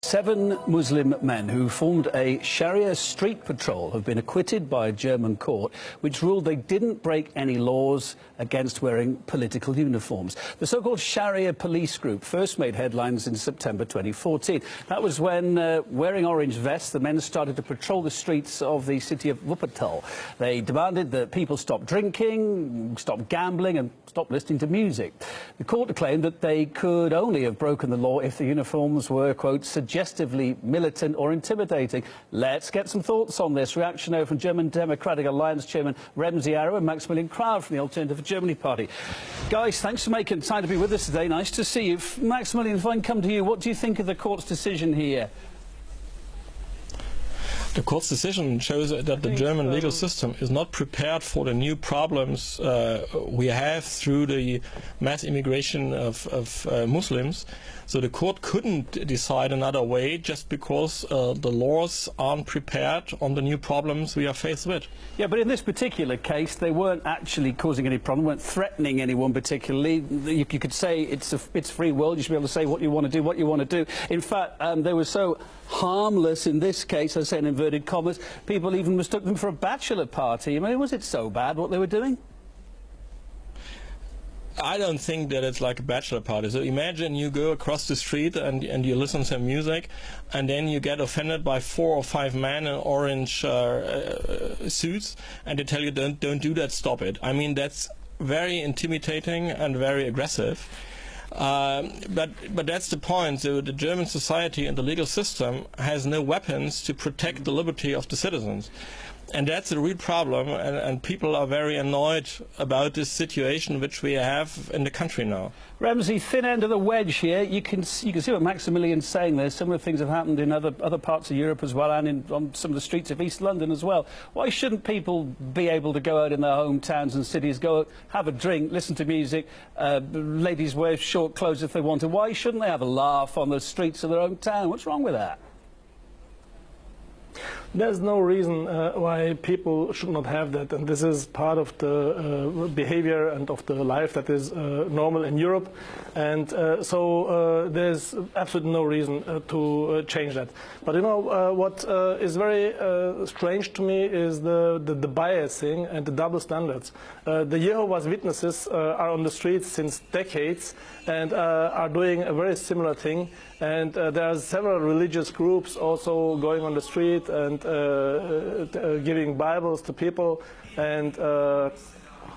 7 Muslim men who formed a Sharia street patrol have been acquitted by a German court which ruled they didn't break any laws against wearing political uniforms. The so-called Sharia police group first made headlines in September 2014. That was when, wearing orange vests, the men started to patrol the streets of the city of Wuppertal. They demanded that people stop drinking, stop gambling and stop listening to music. The court claimed that they could only have broken the law if the uniforms were, quote, suggestively militant or intimidating. Let's get some thoughts on this. Reaction now from German Democratic Alliance Chairman Remzi Arrow and Maximilian Krauth from the Alternative for Germany Party. Guys, thanks for making time to be with us today. Nice to see you. Maximilian, if I can come to you, what do you think of the court's decision here? The court's decision shows that the German legal system is not prepared for the new problems we have through the mass immigration of Muslims. So the court couldn't decide another way just because the laws aren't prepared on the new problems we are faced with. Yeah, but in this particular case, they weren't actually causing any problem, weren't threatening anyone particularly. You could say it's free world, you should be able to say what you want to do, what you want to do. In fact, they were so harmless in this case, I say in inverted commas, people even mistook them for a bachelor party. I mean, was it so bad what they were doing? I don't think that it's like a bachelor party. So imagine you go across the street and you listen to music, and then you get offended by 4 or 5 men in orange suits, and they tell you, don't do that, stop it. I mean, that's very intimidating and very aggressive. But that's the point. So the German society and the legal system has no weapons to protect the liberty of the citizens. And that's a real problem, and people are very annoyed about this situation which we have in the country now. Remzi, thin end of the wedge here. You can see what Maximilian's saying there. Similar things have happened in other parts of Europe as well, and on some of the streets of East London as well. Why shouldn't people be able to go out in their hometowns and cities, go out, have a drink, listen to music, ladies wear short clothes if they want to? Why shouldn't they have a laugh on the streets of their own town? What's wrong with that? There's no reason why people should not have that, and this is part of the behavior and of the life that is normal in Europe, and so there's absolutely no reason to change that. But you know what is very strange to me is the biasing and the double standards. The Jehovah's Witnesses are on the streets since decades and are doing a very similar thing, and there are several religious groups also going on the street and giving Bibles to people and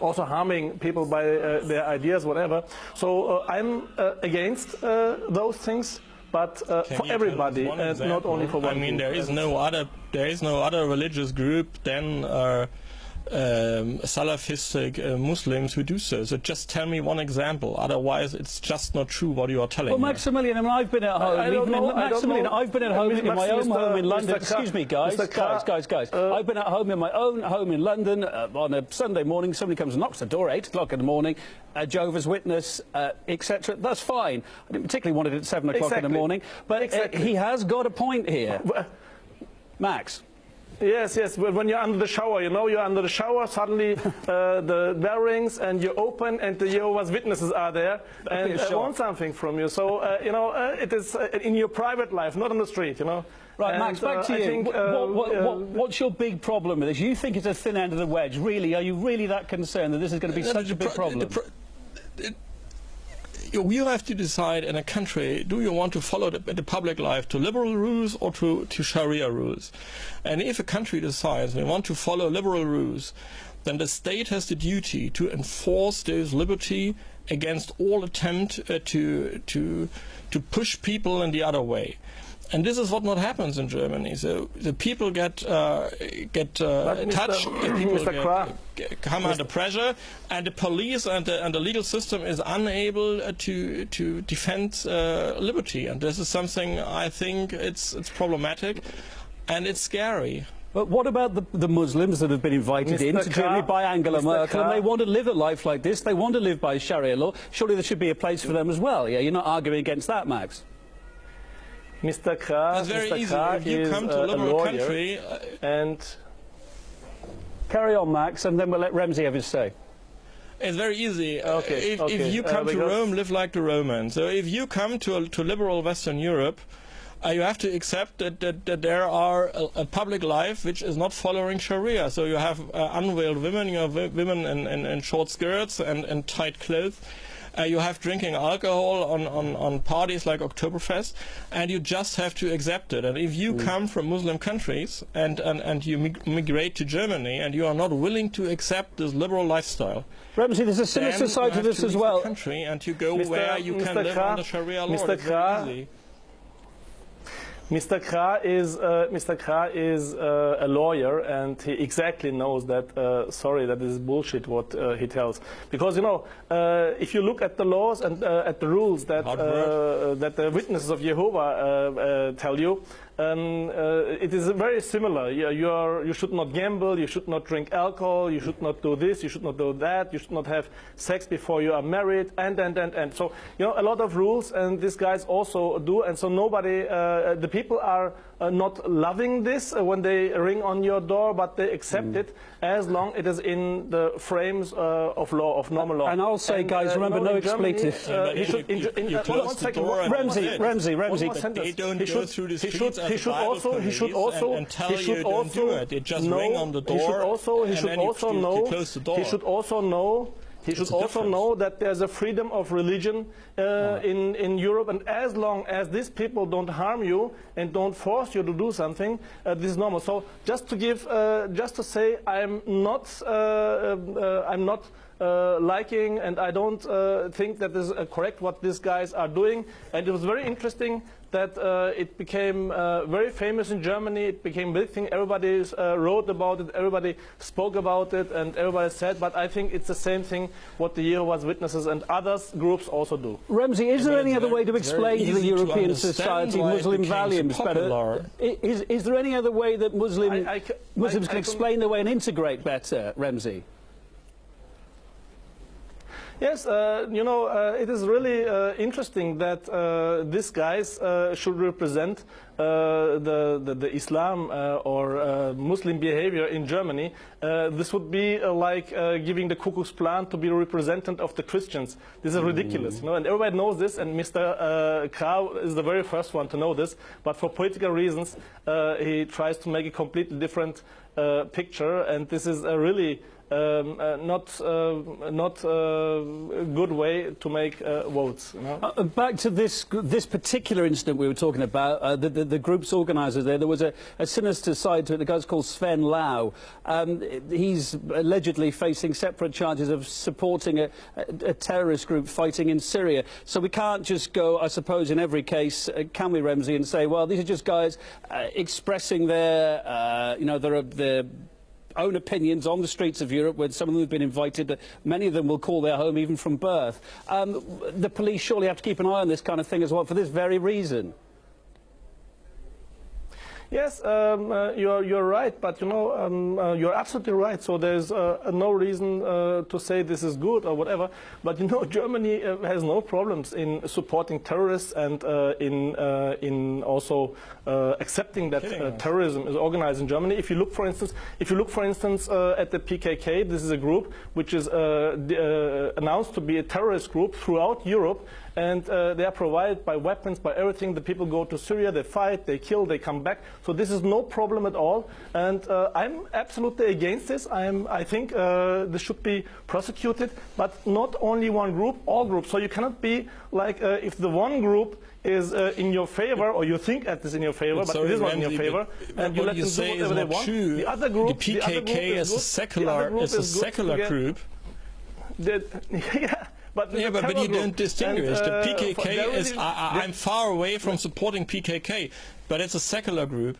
also harming people by their ideas, whatever. So I'm against those things, but for everybody and not only for one. I mean, there is no other religious group than Salafistic Muslims who do so. So just tell me one example. Otherwise, it's just not true what you are telling me. Well, Maximilian, I mean, I've been at home. Maximilian, I've been at home in my own home in London. Excuse me, guys. Guys. I've been at home in my own home in London on a Sunday morning. Somebody comes and knocks the door at 8 o'clock in the morning. A Jehovah's Witness, etc. That's fine. I didn't particularly want it at 7 o'clock in the morning, but he has got a point here. Max. Yes, when you're under the shower, you know, you're under the shower, suddenly the bell rings and you open and the Jehovah's Witnesses are there and want something from you. So, you know, it is in your private life, not on the street, you know. Right, and, Max, back to you. What's your big problem with this? You think it's a thin end of the wedge. Really? Are you really that concerned that this is going to be such a big problem? You have to decide in a country, do you want to follow the public life to liberal rules or to Sharia rules? And if a country decides they want to follow liberal rules, then the state has the duty to enforce those liberty against all attempt to push people in the other way. And this is what not happens in Germany. So the people get touched, people come under pressure, and the police and the legal system is unable to defend liberty. And this is something I think it's problematic, and it's scary. But what about the Muslims that have been invited into Germany by Angela Merkel, and they want to live a life like this? They want to live by Sharia law. Surely there should be a place for them as well. Yeah, you're not arguing against that, Max. Mr. Krauth, it's very easy. If you come to a liberal country and carry on, Max, and then we'll let Remzi have his say. It's very easy. If you come to Rome, live like the Romans. So if you come to liberal Western Europe, you have to accept that there are a public life which is not following Sharia. So you have unveiled women, you have women in short skirts and tight clothes. You have drinking alcohol on parties like Oktoberfest, and you just have to accept it. And if you come from Muslim countries and you migrate to Germany and you are not willing to accept this liberal lifestyle, Ramsey, there's a sinister side to this as well. Country and you go where you can live under Sharia law. Mr. Kra is a lawyer, and he exactly knows that. Sorry, that is bullshit what he tells. Because if you look at the laws and at the rules that that the witnesses of Jehovah tell you, it is very similar. You should not gamble, you should not drink alcohol, you should not do this, you should not do that, you should not have sex before you are married, and. So, a lot of rules, and these guys also do, and so nobody, the people are not loving this when they ring on your door, but they accept it as long it is in the frames of law, of normal law. And I'll say, guys, remember, no expletives. Ramsey. They don't go through the streets as the Bible police and tell you don't do it. They just ring on the door and then you close the door. He should also know that there's a freedom of religion in Europe, and as long as these people don't harm you and don't force you to do something, this is normal. So just to say, I'm not liking, and I don't think that is correct what these guys are doing. And it was very interesting that it became very famous in Germany. It became a big thing. Everybody wrote about it. Everybody spoke about it, and everybody said. But I think it's the same thing what the Jehovah's Witnesses and others groups also do. Ramsey, is there any other way to explain to the European society Muslim values better? Is there any other way that Muslims can explain their way and integrate better, Ramsey? Yes, it is really interesting that these guys should represent the Islam or Muslim behavior in Germany. This would be like giving the Ku Klux Klan to be a representative of the Christians. This is ridiculous, and everybody knows this, and Mr. Krau is the very first one to know this, but for political reasons he tries to make a completely different picture, and this is a really not a good way to make votes. Back to this particular incident we were talking about, the group's organisers there was a sinister side to it. The guy's called Sven Lau. He's allegedly facing separate charges of supporting a terrorist group fighting in Syria. So we can't just go, I suppose, in every case, can we, Ramsey, and say, well, these are just guys expressing their, their own opinions on the streets of Europe, where some of them have been invited. Many of them will call their home even from birth. The police surely have to keep an eye on this kind of thing as well for this very reason. Yes, you're right, but you're absolutely right. So there's no reason to say this is good or whatever. But Germany has no problems in supporting terrorists and in also accepting that terrorism is organized in Germany. If you look, for instance, at the PKK, this is a group which is announced to be a terrorist group throughout Europe. And they are provided by weapons, by everything. The people go to Syria, they fight, they kill, they come back. So this is no problem at all. And I'm absolutely against this. I think this should be prosecuted, but not only one group, all groups. So you cannot be like, if the one group is in your favor, or you think that is in your favor, but it is not in your favor, and you let them do whatever they want. True. The other group, the PKK is a secular group. Yeah. But you don't distinguish. The PKK is. I'm far away from supporting PKK, but it's a secular group,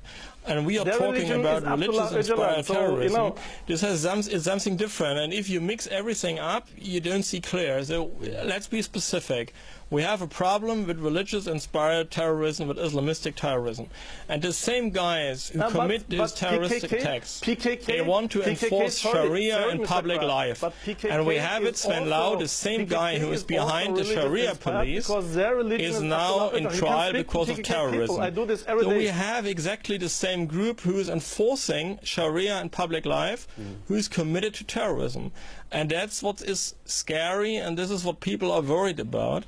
and we are talking about religious-inspired terrorism. This is something different, and if you mix everything up, you don't see clear. So let's be specific. We have a problem with religious-inspired terrorism, with Islamistic terrorism. And the same guys who commit these terroristic attacks, they want to enforce Sharia in public life. And we have it, Sven Lau, the same guy who is behind the Sharia police, is now in trial because of terrorism. So we have exactly the same group who is enforcing Sharia in public life, who is committed to terrorism. And that's what is scary, and this is what people are worried about.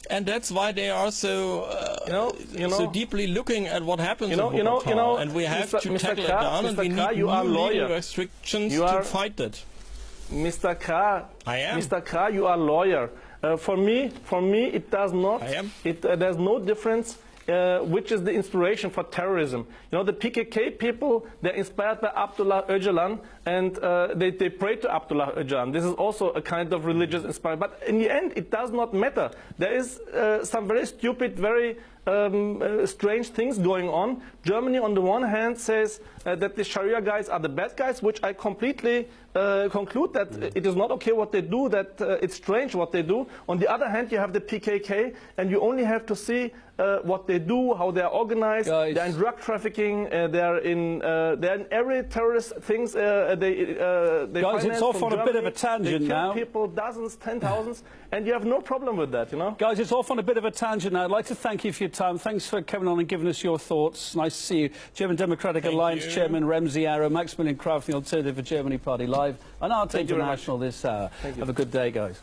And that's why they are so so deeply looking at what happens in Bogota. And we have to tackle it down, and we need new legal restrictions to fight that. Mr. Krah, I am. Mr. Krah, you are a lawyer. For me, it does not. I am. There's no difference. Which is the inspiration for terrorism. You know, the PKK people, they're inspired by Abdullah Öcalan, and they pray to Abdullah Öcalan. This is also a kind of religious inspiration. But in the end, it does not matter. There is some very stupid, very strange things going on. Germany, on the one hand, says that the Sharia guys are the bad guys, which I completely conclude that it is not okay what they do, that it's strange what they do. On the other hand, you have the PKK, and you only have to see what they do, how they are organized. Guys. They're in drug trafficking. They're in every terrorist things. They Guys, it's off on a bit of a tangent now. They kill people, dozens, 10,000s, and you have no problem with that, you know. Guys, it's off on a bit of a tangent now. I'd like to thank you for your time. Thanks for coming on and giving us your thoughts. Nice to see you. German Democratic Alliance Chairman Remzi Arrow, Maximilian Krah from the Alternative for Germany Party Live, and Arte International this hour. Have a good day, guys.